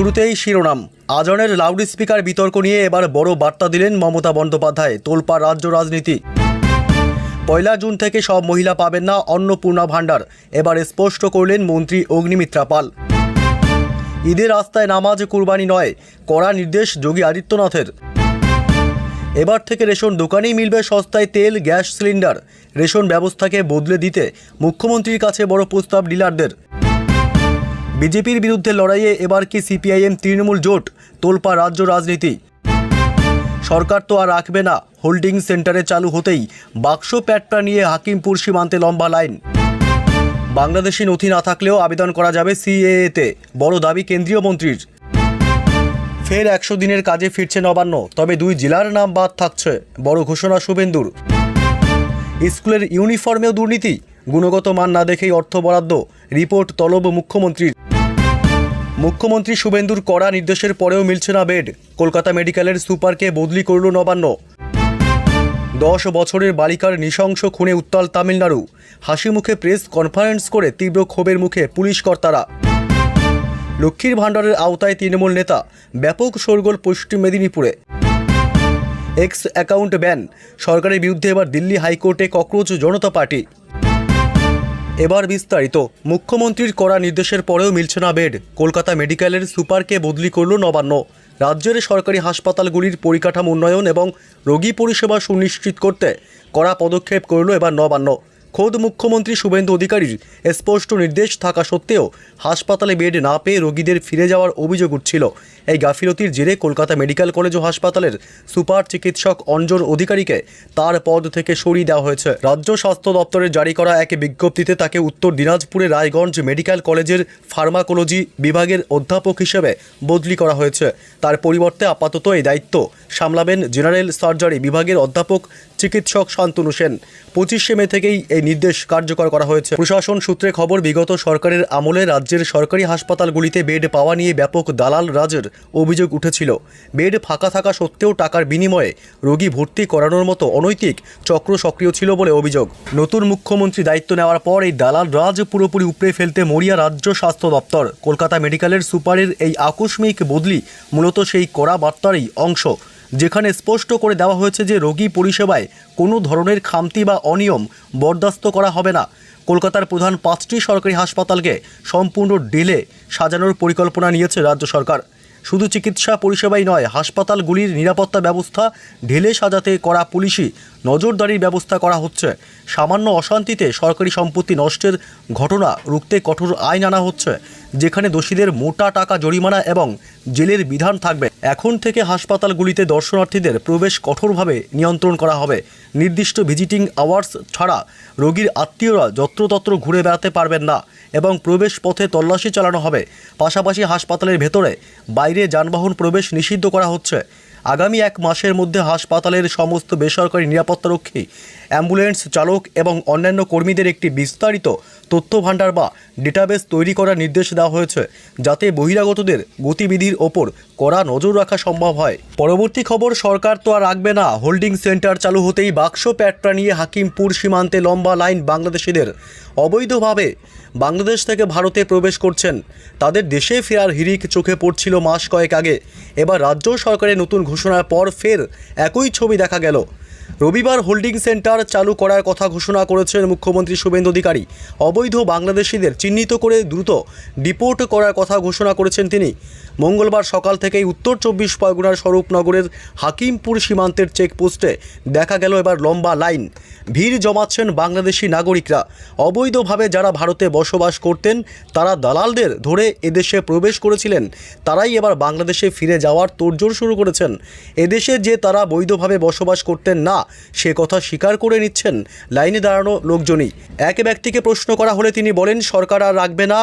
শুরুতেই শিরোনাম। আজনের লাউডস্পিকার বিতর্ক নিয়ে এবার বড় বার্তা দিলেন মমতা বন্দ্যোপাধ্যায়। তোলপাড় রাজ্য রাজনীতি। 1 জুন থেকে সব মহিলা পাবেন না অন্নপূর্ণা ভাণ্ডার, এবার স্পষ্ট করলেন মন্ত্রী অগ্নিমিত্রা পাল। ঈদের রাস্তায় নামাজ কুরবানি নয়, কড়া নির্দেশ যোগী আদিত্যনাথের। এবার থেকে রেশন দোকানেই মিলবে সস্তায় তেল, গ্যাস সিলিন্ডার। রেশন ব্যবস্থাকে বদলে দিতে মুখ্যমন্ত্রীর কাছে বড় প্রস্তাব ডিলারদের। বিজেপির বিরুদ্ধে লড়াইয়ে এবার কি সিপিআইএম তৃণমূল জোট? তোলপাড় রাজ্য রাজনীতি। সরকার তো আর রাখবে না, হোল্ডিং সেন্টারে চালু হতেই বাক্স প্যাটটা নিয়ে হাকিমপুর সীমান্তে লম্বা লাইন। বাংলাদেশি নথি না থাকলেও আবেদন করা যাবে সিএএতে, বড় দাবি কেন্দ্রীয় মন্ত্রীর। ফের 100 দিনের কাজে ফিরছে নবান্ন, তবে 2 জেলার নাম বাদ থাকছে, বড় ঘোষণা শুভেন্দুর। স্কুলের ইউনিফর্মেও দুর্নীতি, গুণগত মান না দেখেই অর্থ বরাদ্দ, রিপোর্ট তলব মুখ্যমন্ত্রীর। মুখ্যমন্ত্রী শুভেন্দুর কড়া নির্দেশের পরেও মিলছে না বেড, কলকাতা মেডিকেলের সুপারকে বদলি করল নবান্ন। 10 বছরের বালিকার নৃশংস খুনে উত্তাল তামিলনাড়ু, হাসি মুখে প্রেস কনফারেন্স করে তীব্র ক্ষোভের মুখে পুলিশ কর্তারা। লক্ষ্মীর ভাণ্ডারের আওতায় তৃণমূল নেতা, ব্যাপক শোরগোল পশ্চিম মেদিনীপুরে। এক্স অ্যাকাউন্ট ব্যান, সরকারের বিরুদ্ধে এবার দিল্লি হাইকোর্টে ককরোচ জনতা পার্টি। এবার বিস্তারিত। মুখ্যমন্ত্রীর কড়া নির্দেশের পরেও মিলছে না বেড, কলকাতা মেডিকেলের সুপারকে বদলি করল নবান্ন। রাজ্যের সরকারি হাসপাতালগুলির পরিকাঠামো উন্নয়ন এবং রোগী পরিষেবা সুনিশ্চিত করতে কড়া পদক্ষেপ করল এবার নবান্ন। খোদ মুখ্যমন্ত্রী শুভেন্দু অধিকারীর স্পষ্ট নির্দেশ থাকা সত্ত্বেও হাসপাতালে বেড না পেয়ে রোগীদের ফিরে যাওয়ার অভিযোগ উঠছিল। এই গাফিলতির জেরে কলকাতা মেডিকেল কলেজ ও হাসপাতালের সুপার চিকিৎসক অঞ্জন অধিকারীকে তার পদ থেকে সরিয়ে দেওয়া হয়েছে। রাজ্য স্বাস্থ্য দপ্তরের জারি করা এক বিজ্ঞপ্তিতে তাকে উত্তর দিনাজপুরের রায়গঞ্জ মেডিকেল কলেজের ফার্মাকোলজি বিভাগের অধ্যাপক হিসেবে বদলি করা হয়েছে। তার পরিবর্তে আপাতত এই দায়িত্ব সামলাবেন জেনারেল সার্জারি বিভাগের অধ্যাপক চিকিৎসক শান্তনু সেন। 25 মে থেকেই এই নির্দেশ কার্যকর করা হয়েছে। প্রশাসন সূত্রে খবর, বিগত সরকারের আমলে রাজ্যের সরকারি হাসপাতালগুলিতে বেড পাওয়া নিয়ে ব্যাপক দালাল রাজের অভিযোগ উঠেছিল। বেড ফাঁকা থাকা সত্ত্বেও টাকার বিনিময়ে রোগী ভর্তি করানোর মতো অনৈতিক চক্র সক্রিয় ছিল বলে অভিযোগ। নতুন মুখ্যমন্ত্রী দায়িত্ব নেওয়ার পর এই দালাল রাজ পুরোপুরি উপড়ে ফেলতে মরিয়া রাজ্য স্বাস্থ্য দপ্তর। কলকাতা মেডিকেলের সুপারের এই আকস্মিক বদলি মূলত সেই কড়া বার্তারই অংশ, যেখানে স্পষ্ট করে দেওয়া হয়েছে যে রোগী পরিষেবায় কোনো ধরনের খামতি বা অনিয়ম বরদাস্ত করা হবে না। কলকাতার প্রধান 5টি সরকারি হাসপাতালকে সম্পূর্ণ ঢেলে সাজানোর পরিকল্পনা নিয়েছে রাজ্য সরকার। শুধু চিকিৎসা পরিষেবাই নয়, হাসপাতালগুলির নিরাপত্তা ব্যবস্থা ঢেলে সাজাতে করা পুলিশি নজরদারির ব্যবস্থা করা হচ্ছে। সামান্য অশান্তিতে সরকারি সম্পত্তি নষ্টের ঘটনা রুখতে কঠোর আইন আনা হচ্ছে, যেখানে দোষীদের মোটা টাকা জরিমানা এবং জেলের বিধান থাকবে। এখন থেকে হাসপাতালগুলিতে দর্শনার্থীদের প্রবেশ কঠোরভাবে নিয়ন্ত্রণ করা হবে। নির্দিষ্ট ভিজিটিং আওয়ার্স ছাড়া রোগীর আত্মীয়রা যত্রতত্র ঘুরে বেড়াতে পারবেন না এবং প্রবেশ পথে তল্লাশি চালানো হবে। পাশাপাশি হাসপাতালের ভেতরে বাইরে যানবাহন প্রবেশ নিষিদ্ধ করা হচ্ছে। আগামী 1 মাসের মধ্যে হাসপাতালের সমস্ত বেসরকারি নিরাপত্তারক্ষী, অ্যাম্বুলেন্স চালক এবং অন্যান্য কর্মীদের একটি বিস্তারিত তথ্য ভাণ্ডার বা ডেটাবেস তৈরি করার নির্দেশ দেওয়া হয়েছে, যাতে বহিরাগতদের গতিবিধির ওপর কড়া নজর রাখা সম্ভব হয়। পরবর্তী খবর, সরকার তো আর রাখবে না, হোল্ডিং সেন্টার চালু হতেই বাক্স প্যাটরা নিয়ে হাকিমপুর সীমান্তে লম্বা লাইন। বাংলাদেশিদের অবৈধভাবে বাংলাদেশ থেকে ভারতে প্রবেশ করছেন, তাদের দেশে ফেরার হিড়িক চোখে পড়ছিল মাস কয়েক আগে। এবার রাজ্য সরকারের নতুন ঘোষণার পর ফের একই ছবি দেখা গেল। রবিবার হোল্ডিং সেন্টার চালু করার কথা ঘোষণা করেছেন মুখ্যমন্ত্রী শুভেন্দু অধিকারী। অবৈধ বাংলাদেশিদের চিহ্নিত করে দ্রুত ডিপোর্ট করার কথা ঘোষণা করেছেন তিনি। মঙ্গলবার সকাল থেকেই উত্তর 24 পরগনার স্বরূপনগরের হাকিমপুর সীমান্তের চেকপোস্টে দেখা গেল এবার লম্বা লাইন। ভিড় জমাচ্ছেন বাংলাদেশি নাগরিকরা। অবৈধভাবে যারা ভারতে বসবাস করতেন, তারা দালালদের ধরে এদেশে প্রবেশ করেছিলেন, তারাই এবার বাংলাদেশে ফিরে যাওয়ার তোড়জোড় শুরু করেছেন। এদেশে যে তারা বৈধভাবে বসবাস করতেন না, সে কথা স্বীকার করে নিচ্ছেন লাইনে দাঁড়ানো লোকজনই। এক ব্যক্তিকে প্রশ্ন করা হলে তিনি বলেন, সরকার আর রাখবে না,